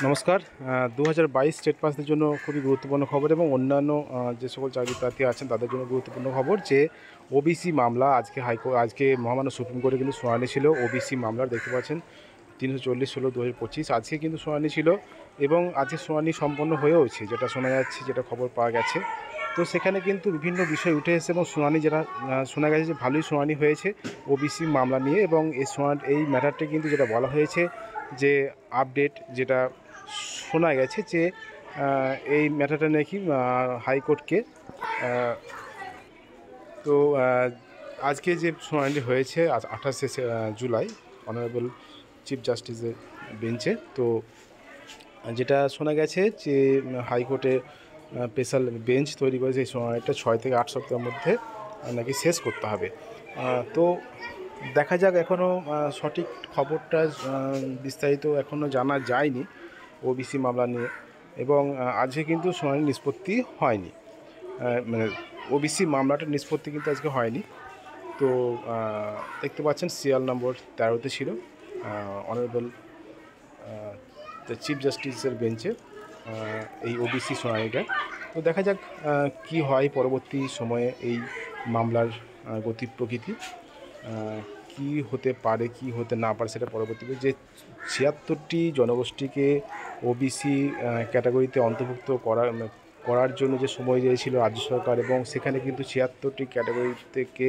নমস্কার। ২০২২ স্টেট পাসের জন্য খুবই গুরুত্বপূর্ণ খবর এবং অন্যান্য যে সকল চাকরি প্রার্থী আছেন তাদের জন্য গুরুত্বপূর্ণ খবর যে ওবিসি মামলা আজকে মহামান্য সুপ্রিম কোর্টে কিন্তু শুনানি ছিল ওবিসি মামলার। দেখতে পাচ্ছেন ৩৪০/16/2025 আজকে কিন্তু শুনানি ছিল এবং আজকে শুনানি সম্পন্ন হয়েওছে, যেটা শোনা যাচ্ছে, যেটা খবর পাওয়া গেছে। তো সেখানে কিন্তু বিভিন্ন বিষয় উঠে এসেছে এবং শুনানি যেটা শোনা গেছে যে ভালোই শুনানি হয়েছে ওবিসি মামলা নিয়ে। এবং এই ম্যাটারটা কিন্তু যেটা বলা হয়েছে যে আপডেট যেটা শোনা গেছে যে এই ম্যাটারটা নাকি হাইকোর্টকে তো আজকে যে শুনানিটি হয়েছে 28শে জুলাই অনারেবল চিফ জাস্টিসের বেঞ্চে। তো যেটা শোনা গেছে যে হাইকোর্টে স্পেশাল বেঞ্চ তৈরি করেছে এই শুনানিটা 6 থেকে 8 সপ্তাহের মধ্যে নাকি শেষ করতে হবে। তো দেখা যাক, এখনও সঠিক খবরটা বিস্তারিত এখনও জানা যায়নি ওবিসি মামলা নিয়ে। এবং আজকে কিন্তু শুনানি নিষ্পত্তি হয়নি, মানে ওবিসি মামলাটার নিষ্পত্তি কিন্তু আজকে হয়নি। তো দেখতে পাচ্ছেন সিরিয়াল নম্বর 13-তে ছিল অনারেবল চিফ জাস্টিসের বেঞ্চে এই ওবিসি শুনানিটা। তো দেখা যাক কি হয় পরবর্তী সময়ে এই মামলার গতি প্রকৃতি কি হতে পারে, কি হতে না পারে সেটা পরবর্তীতে। যে 76টি জনগোষ্ঠীকে ওবিসি ক্যাটাগরিতে অন্তর্ভুক্ত করার জন্য যে সময় দিয়েছিল রাজ্য সরকার, এবং সেখানে কিন্তু 76টি ক্যাটাগরি থেকে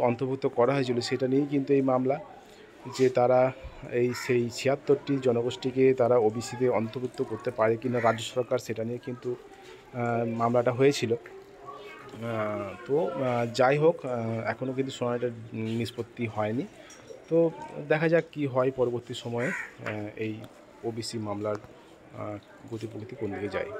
অন্তর্ভুক্ত করা হয়েছিল, সেটা নিয়েই কিন্তু এই মামলা। যে তারা সেই 76টি জনগোষ্ঠীকে তারা ওবিসিতে অন্তর্ভুক্ত করতে পারে কিনা রাজ্য সরকার, সেটা নিয়ে কিন্তু মামলাটা হয়েছিল। তো যাই হোক, এখনও কিন্তু শুনানিটা নিষ্পত্তি হয়নি। তো দেখা যাক কি হয় পরবর্তী সময়ে এই ওবিসি মামলার গতি প্রকৃতি কোন দিকে যায়।